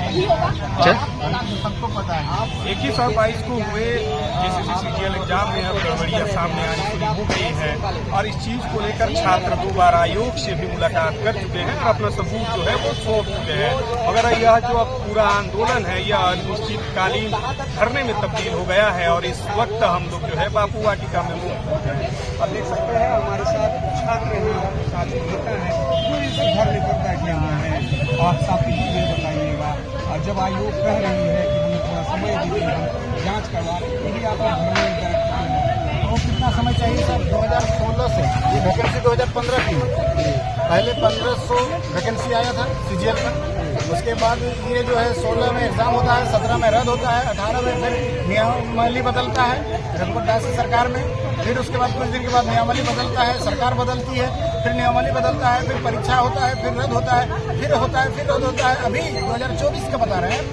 सबको पता है। 2122 को हुए जेसीसी सीजीएल एग्जाम में अब गड़बड़ियां सामने आनी शुरू हो गई है और इस चीज को लेकर छात्र 2 बार आयोग से भी मुलाकात कर चुके हैं और अपना सबूत जो है वो सौंप चुके हैं। मगर यह जो अब पूरा आंदोलन है यह अनिश्चितकालीन धरने में तब्दील हो गया है और इस वक्त हम लोग जो है बापू वाटिका में मौजूद हैं। अब देख सकते हैं हमारे साथ छात्र हैं, साथी नेता है, घर लेकर बैठे हुए हैं और साथी ये बताइएगा और जब आयोग कह रही है कि हमें थोड़ा समय दीजिए, हम जांच करवा यदि आप घर में तो कितना समय चाहिए सर? 2016 से ये वैकेंसी 2015 की पहले 1500 वैकेंसी आया था सीजीएल का। उसके बाद ये जो है 16 में एग्जाम होता है, 17 में रद्द होता है, 18 में फिर नियमावली बदलता है रघुवर दास की सरकार में। फिर उसके बाद कुछ दिन के बाद नियमावली बदलता है, सरकार बदलती है, फिर नियमावली बदलता है, फिर परीक्षा होता है, फिर रद्द होता है, फिर होता है, फिर रद्द होता है। अभी 2024 का बता रहे हैं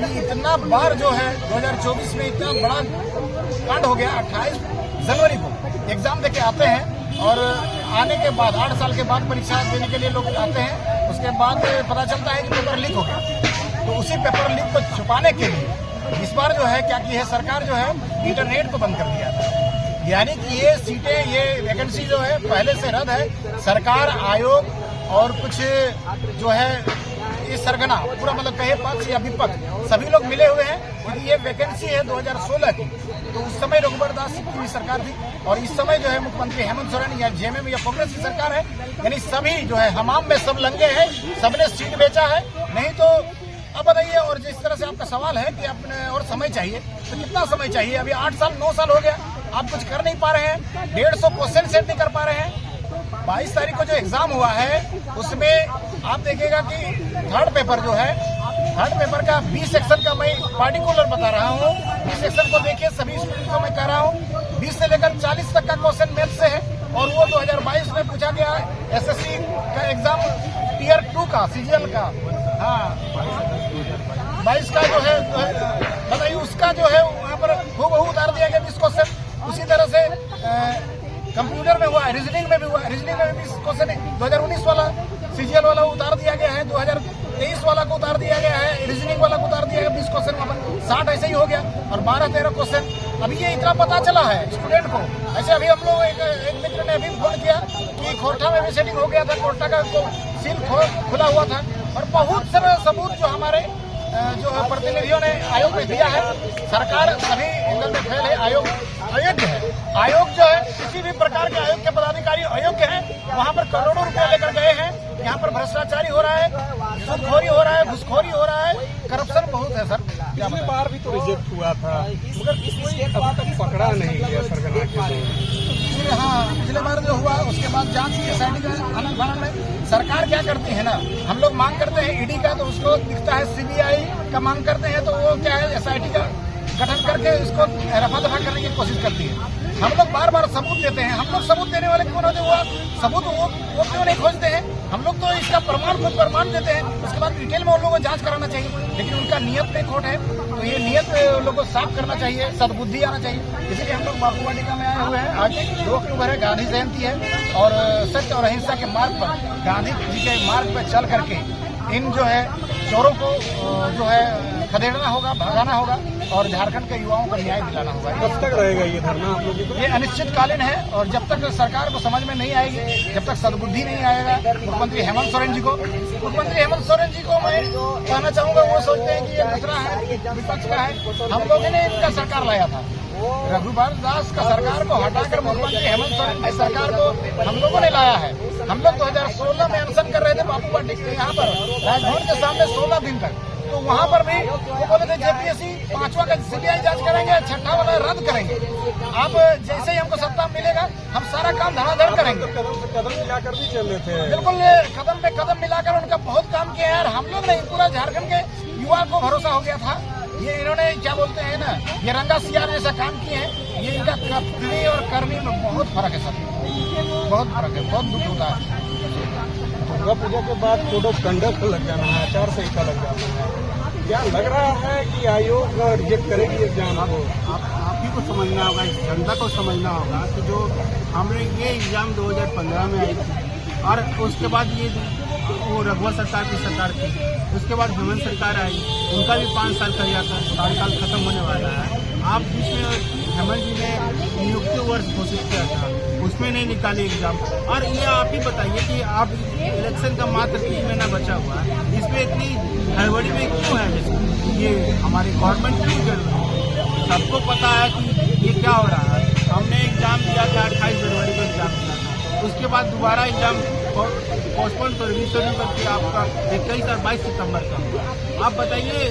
कि इतना बार जो है 2024 में इतना बड़ा कांड हो गया। 28 जनवरी को एग्जाम देके आते हैं और आने के बाद 8 साल के बाद परीक्षा देने के लिए लोग आते हैं। उसके बाद पता चलता है कि पेपर लीक हो गया। तो उसी पेपर लीक को छुपाने के लिए इस बार जो है क्या की है सरकार जो है इंटरनेट को बंद कर दिया था। यानी कि ये सीटें, ये वैकेंसी जो है पहले से रद्द है। सरकार, आयोग और कुछ जो है ये सरगना पूरा मतलब कहे पक्ष या विपक्ष सभी लोग मिले हुए हैं क्योंकि ये वैकेंसी है 2016 की। तो उस समय रघुवर दास की सरकार थी और इस समय जो है मुख्यमंत्री हेमंत सोरेन या जेएमएम या कांग्रेस की सरकार है। यानी सभी जो है हमाम में सब लंगे हैं, सबने सीट बेचा है। नहीं तो अब बताइए, और जिस तरह से आपका सवाल है कि आपने और समय चाहिए, तो कितना समय चाहिए? अभी 8 साल 9 साल हो गया, आप कुछ कर नहीं पा रहे हैं। 150 क्वेश्चन सेट नहीं कर पा रहे हैं। 22 तारीख को जो एग्जाम हुआ है उसमें आप देखिएगा कि थर्ड पेपर जो है, थर्ड पेपर का 20 सेक्शन का मैं पार्टिकुलर बता रहा हूँ। 20 सेक्शन को देखिए, सभी स्टूडेंट को मैं कह रहा हूँ 20 से लेकर 40 तक का क्वेश्चन मैथ से है और वो 2022 में पूछा गया है। एसएससी का एग्जाम टीयर 2 का सीजीएल का, हाँ 22 का जो है बताइए, उसका जो है वहाँ पर हूबहू उतार दिया गया 20 क्वेश्चन। उसी तरह से कंप्यूटर में हुआ है, रीजनिंग में भी हुआ है। रीजनिंग में 20 क्वेश्चन 2019 वाला सीजीएल वाला उतार दिया गया है, 2023 वाला को उतार दिया गया है, रीजनिंग वाला को उतार दिया गया 20 क्वेश्चन, वहाँ पर 60 ऐसे ही हो गया और 12-13 क्वेश्चन। अभी ये इतना पता चला है स्टूडेंट को। ऐसे अभी हम लोग एक मित्र ने अभी फोन किया कि खोरठा में भी सेटिंग हो गया था, खोरठा का सील खुला हुआ था और बहुत सारा सबूत जो हमारे जो प्रतिनिधियों ने आयोग में दिया है। सरकार सभी एंगल में फेल है, आयोग अयोग्य है। आयोग जो है किसी भी प्रकार के आयोग के पदाधिकारी अयोग्य हैं। वहाँ पर करोड़ों रुपए लेकर गए हैं। यहाँ पर भ्रष्टाचारी हो रहा है, सूदखोरी हो रहा है, घुसखोरी हो रहा है, करप्शन बहुत है सर। पिछली बार भी तो रिजेक्ट हुआ था मगर कोई अभी तक पकड़ा नहीं गया सरगना के। हाँ, पिछले बार जो हुआ उसके बाद जांच की एसआईटी का आनंद में सरकार क्या करती है ना, हम लोग मांग करते हैं ईडी का तो उसको दिखता है सीबीआई का मांग करते हैं तो वो क्या है एसआईटी का गठन करके उसको रफा दफा करने की कोशिश करती है। हम लोग बार बार सबूत देते हैं। हम लोग सबूत देने वाले कौन होते? हुआ सबूत वो क्यों नहीं खोजते हैं? हम लोग तो इसका प्रमाण देते हैं। उसके बाद डिटेल में उन लोगों को जांच कराना चाहिए, लेकिन उनका नियत में खोट है। तो ये नियत उन लोगों को साफ करना चाहिए, सद्बुद्धि आना चाहिए। इसलिए हम लोग बापू वाटिका में आए हुए हैं। आज 2 अक्टूबर है, गांधी जयंती है और सत्य और अहिंसा के मार्ग पर, गांधी जी के मार्ग पर चल करके इन जो है चोरों को जो है खदेड़ना होगा, भगाना होगा और झारखंड के युवाओं को न्याय दिलाना होगा। कब तक रहेगा ये धरना आप लोगों को? ये अनिश्चितकालीन है और जब तक सरकार को समझ में नहीं आएगी, जब तक सद्बुद्धि नहीं आएगा मुख्यमंत्री हेमंत सोरेन जी को मैं कहना चाहूँगा, वो सोचते हैं कि ये दूसरा है, विपक्ष का है। हम लोगों ने इनका सरकार लाया था, रघुवर दास का सरकार को हटाकर मुख्यमंत्री हेमंत सोरेन की सरकार को हम लोगों ने लाया है। हम लोग 2016 में अनशन कर रहे थे बापू वाटिका यहाँ पर राजभवन के सामने 16 दिन तक। तो वहाँ पर भी वो बोले थे जेपीएससी 5वां का सीबीआई जांच करेंगे, 6ठा वाला रद्द करेंगे। अब जैसे ही हमको सत्ता मिलेगा हम सारा काम धड़ाधड़ करेंगे। कदम मिलाकर भी चल रहे थे। बिल्कुल, कदम पे कदम मिलाकर उनका बहुत काम किया है यार। हम लोग नहीं, पूरा झारखंड के युवा को भरोसा हो गया था। ये इन्होंने क्या बोलते हैं ना, ये रंगा सियार जैसा काम किए हैं। ये इनका कथनी और करनी में बहुत फर्क है सर, बहुत फर्क है, बहुत दुख होता है। दुर्गा पूजा के बाद कोड ऑफ कंडक्ट लग जाना है, आचार संहिता लग जाना है। क्या लग रहा है कि आयोग रिजेक्ट करेगी एग्जाम को? आप ही को समझना होगा, इस जनता को समझना होगा कि जो हमने ये एग्जाम 2015 में आई थी और उसके बाद ये वो रघुवर सरकार की सरकार थी, उसके बाद हेमंत सरकार आई, उनका भी 5 साल का या 7 साल खत्म होने वाला है। आप बीच में हेमंत जी ने नियुक्ति वर्ष घोषित किया था, उसमें नहीं निकाले एग्जाम। और ये आप ही बताइए कि आप इलेक्शन का मात्र 3 महीना बचा हुआ है, इसमें इतनी हड़बड़ी में क्यों है? ये हमारी गवर्नमेंट क्यों कर रही है? सबको पता है कि ये क्या हो रहा है। हमने एग्जाम दिया था 28 जनवरी को एग्जाम दिया था, उसके बाद दोबारा एग्जाम पोस्टपोन कर रिशेड्यूल करके आपका 21 और 22 सितंबर का हुआ। आप बताइए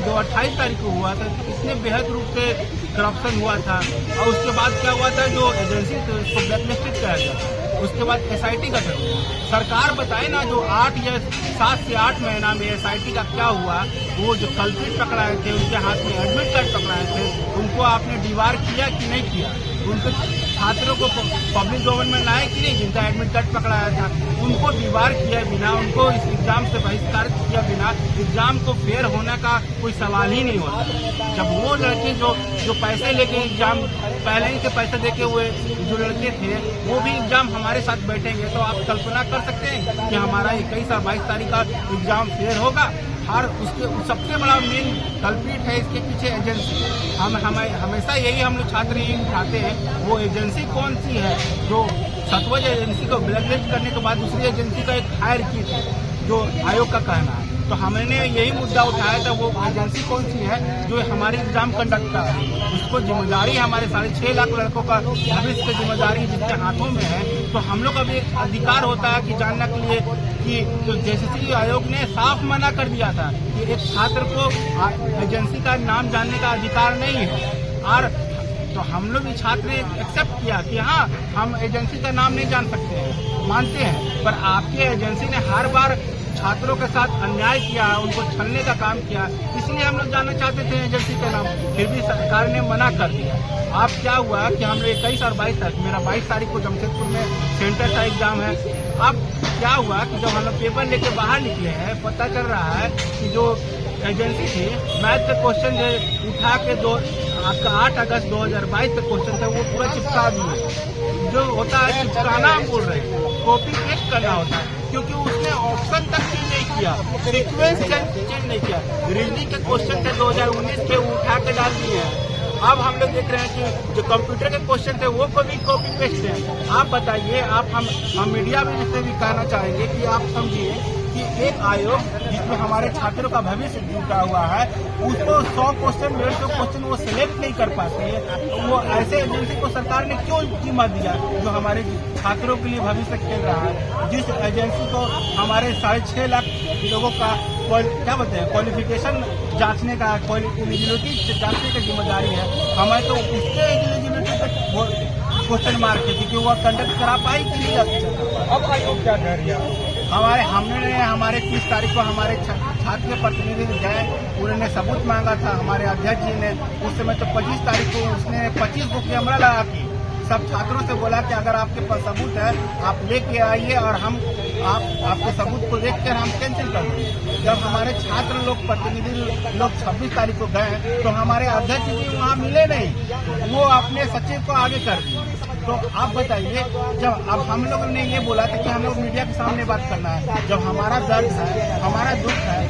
जो 28 तारीख को हुआ था कितने बेहद रूप से करप्शन हुआ था, और उसके बाद क्या हुआ था, जो एजेंसी थी उसको ब्लैकलिस्टेड किया गया। उसके बाद SIT का कर सरकार बताए ना, जो 8 या 7 से 8 महीना में SIT का क्या हुआ। वो जो कल्प्रिट पकड़ाए थे, उनके हाथ में एडमिट कार्ड पकड़ाए थे, उनको आपने डिबार किया कि नहीं किया? उनके छात्रों को पब्लिक गवर्नमेंट लाए कि नहीं, जिनका एडमिट कार्ड पकड़ाया था उनको डिबार किया बिना, उनको इस एग्जाम से बहिष्कार किया बिना एग्जाम को फेयर होने का कोई सवाल ही नहीं होता। जब वो लड़के जो पैसे लेके एग्जाम पहले ही से पैसे देके हुए जो लड़के थे वो भी एग्जाम हमारे साथ बैठेंगे, तो आप कल्पना कर सकते हैं कि हमारा 21 और 22 तारीख का एग्जाम फेयर होगा। और उसके सबसे बड़ा मेन कल्प्रिट है इसके पीछे एजेंसी। हम हमेशा यही हम लोग छात्र यही उठाते हैं, वो एजेंसी कौन सी है जो सतवज एजेंसी को ब्लैकलिस्ट करने के बाद दूसरी एजेंसी का एक हायर की थी, जो आयोग का कहना है। तो हमने यही मुद्दा उठाया था, वो एजेंसी कौन सी है जो हमारी एग्जाम कंडक्ट कर रही है। उसको जिम्मेदारी हमारे 6.5 लाख लड़कों का भविष्य की जिम्मेदारी जिसके हाथों में है। तो हम लोग का भी अधिकार होता है कि जानने के लिए कि तो JCC आयोग ने साफ मना कर दिया था कि एक छात्र को एजेंसी का नाम जानने का अधिकार नहीं है। और तो हम लोग भी छात्र ने एक्सेप्ट किया कि हाँ हम एजेंसी का नाम नहीं जान सकते हैं, मानते हैं। पर आपके एजेंसी ने हर बार छात्रों के साथ अन्याय किया, उनको छलने का काम किया, इसलिए हम लोग जानना चाहते थे एजेंसी का नाम, फिर भी सरकार ने मना कर दिया। अब क्या हुआ कि हम लोग 21 और 22 तारीख, मेरा 22 तारीख को जमशेदपुर में सेंटर का एग्जाम है। अब क्या हुआ कि जब हम लोग पेपर लेके बाहर निकले हैं, पता चल रहा है कि जो एजेंसी थी मैथ के क्वेश्चन जो उठा के आपका 8 अगस्त 2022 का क्वेश्चन था वो पूरा चिपका दिए। जो होता है चिपकाना हम बोल रहे हैं, कॉपी पेस्ट करना होता है, क्योंकि उसने ऑप्शन तक चेंज नहीं किया, सीक्वेंस चेंज नहीं किया। रीजनिंग के क्वेश्चन थे 2019 के उठा के डाल दिए हैं। अब हम लोग देख रहे हैं कि जो कंप्यूटर के क्वेश्चन थे वो भी कॉपी पेस्ट है। आप बताइए, आप हम मीडिया में इससे भी कहना चाहेंगे कि आप समझिए कि एक आयोग जिसमें हमारे छात्रों का भविष्य जुटा हुआ है, उसको 100 क्वेश्चन 150 क्वेश्चन वो सिलेक्ट नहीं कर पाती है। तो वो ऐसे एजेंसी को सरकार ने क्यों जिम्मा दिया जो हमारे छात्रों के लिए भविष्य खेल रहा है, जिस एजेंसी को हमारे 6.5 लाख लोगों का क्या बोलते हैं क्वालिफिकेशन जांचने का, एलिजिबिलिटी जांचने की जिम्मेदारी है। हमें तो उसके एलिजिबिलिटी पे क्वेश्चन मार्क है कि वो कंडक्ट करा पाई कि नहीं जाती। अब आयोग क्या कह रही है? हमारे 30 तारीख को हमारे छात्र प्रतिनिधि गए, उन्होंने सबूत मांगा था हमारे अध्यक्ष जी ने। उस समय तो 25 तारीख को उसने 25 को कैमरा लगा के सब छात्रों से बोला कि अगर आपके पास सबूत है आप लेके आइए और हम आपके सबूत को देखकर हम कैंसिल कर देंगे। जब हमारे छात्र लोग प्रतिनिधि लोग 26 तारीख को गए तो हमारे अध्यक्ष जी वहाँ मिले नहीं, वो अपने सचिव को आगे कर दिए। तो आप बताइए, जब अब हम लोगों ने ये बोला था कि हम लोग मीडिया के सामने बात करना है, जब हमारा दर्द है, हमारा दुख है,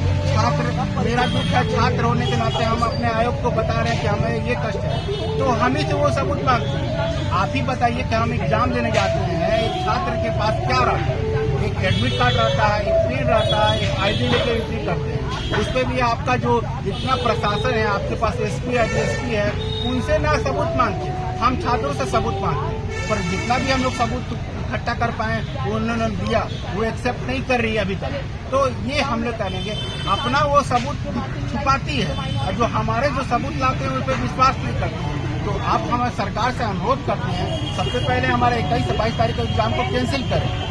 मेरा दुख है, छात्र होने के नाते हम अपने आयोग को बता रहे हैं कि हमें ये कष्ट है, तो हमें से वो सबूत मांगते हैं। आप ही बताइए कि हम एग्जाम देने जाते हैं, एक छात्र के पास क्या रहता है, एक एडमिट कार्ड रहता है, एक पेन रहता है, एक ID लेके एंट्री करते हैं। उस पर भी आपका जो जितना प्रशासन है, आपके पास SP है, DSP है, उनसे ना सबूत मांगते, हम छात्रों से सबूत मांगते। पर जितना भी हम लोग सबूत इकट्ठा कर पाए वो उन्होंने दिया, वो एक्सेप्ट नहीं कर रही है अभी तक। तो ये हम लोग कहेंगे अपना वो सबूत छुपाती है, और जो हमारे जो सबूत लाते हैं उन पर विश्वास नहीं करते। तो आप हमारे सरकार से अनुरोध करते हैं, सबसे पहले हमारे 21 से 22 तारीख के एग्जाम को कैंसिल करें।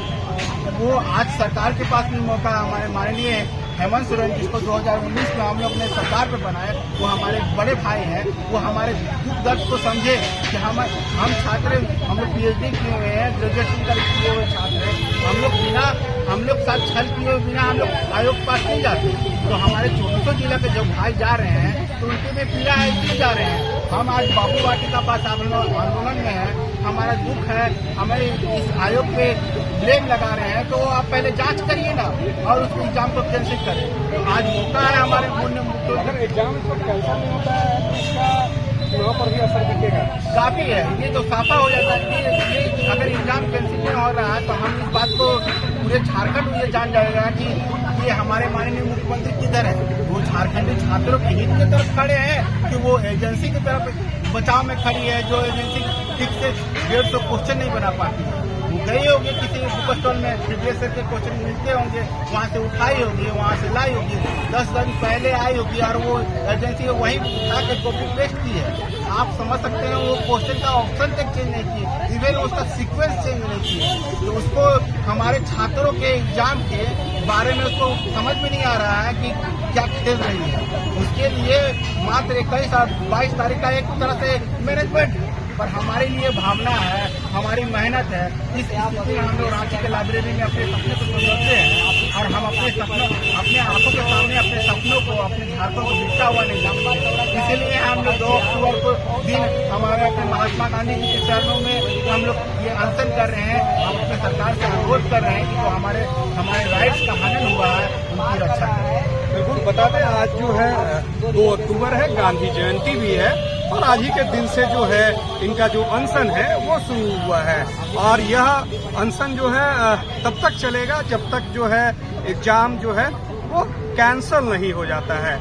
वो आज सरकार के पास भी मौका, हमारे माननीय हेमंत सोरेन जिसको 2019 में हम लोग ने सरकार पे बनाए, वो हमारे बड़े भाई हैं, वो हमारे दुख दर्द को समझे कि हम छात्र, हम लोग PhD किए हुए हैं, ग्रेजुएशन किए हुए छात्र हैं, हम लोग साथ छल किए हुए बिना हम लोग आयोग पास नहीं जाते। तो हमारे 24 जिला के जो भाई जा रहे हैं तो उनके में पीड़ा है, इसलिए जा रहे हैं। हम आज बाबू वाटिका पास आंदोलन में है, हमारा दुख है, हमें इस आयोग पे ब्लेम लगा रहे हैं, तो आप पहले जांच करिए ना और उस एग्जाम को कैंसिल करें। तो आज मौका है हमारे बोलने में, अगर एग्जाम इस पर कैंसिल नहीं होता है तो इसका चुनाव पर भी असर दिखेगा। काफी है, ये तो साफा हो जाता है कि ये अगर एग्जाम कैंसिल नहीं हो रहा है तो हम इस बात को पूरे झारखंड में ये जान जाएगा कि ये हमारे माननीय मुख्यमंत्री किधर है। वो झारखंडी छात्रों के हित की तरफ खड़े हैं कि वो एजेंसी की तरफ बचाव में खड़ी है, जो एजेंसी ठीक से 150 क्वेश्चन नहीं बना पाती है। वो गई होगी किसी बुक स्टॉल में, प्रीवियस ईयर के क्वेश्चन मिलते होंगे, वहाँ से उठाई होगी, वहाँ से लाई होगी, 10 दिन पहले आई होगी और वो एजेंसी वहीं उठा के कॉपी पेस्ट की है। आप समझ सकते हैं वो क्वेश्चन का ऑप्शन तक चेंज नहीं किए, इवन उसका सीक्वेंस चेंज नहीं किए। तो उसको हमारे छात्रों के एग्जाम के बारे में उसको समझ में नहीं आ रहा है कि क्या खेल रही है। उसके लिए मात्र 21 और 22 तारीख का एक तरह से मैनेजमेंट, पर हमारे लिए भावना है, हमारी मेहनत है। इस स्थिति में हम लोग रांची के लाइब्रेरी में अपने सपने को संजोते हैं और हम अपने सपनों, अपने आंखों के सामने अपने सपनों को, अपने झारखंड को बिकता हुआ नहीं जानते। इसीलिए हम लोग 2 अक्टूबर को दिन हमारे अपने महात्मा गांधी जी के चरणों में हम लोग ये अनशन कर रहे हैं। हम अपने सरकार से अनुरोध कर रहे हैं कि जो हमारे राइट्स का हनन हुआ है उनकी रक्षा करें। बिल्कुल बता दें, आज जो है 2 अक्टूबर है, गांधी जयंती भी है और आज ही के दिन से जो है इनका जो अनशन है वो शुरू हुआ है। और यह अनशन जो है तब तक चलेगा जब तक जो है एग्जाम जो है वो कैंसल नहीं हो जाता है।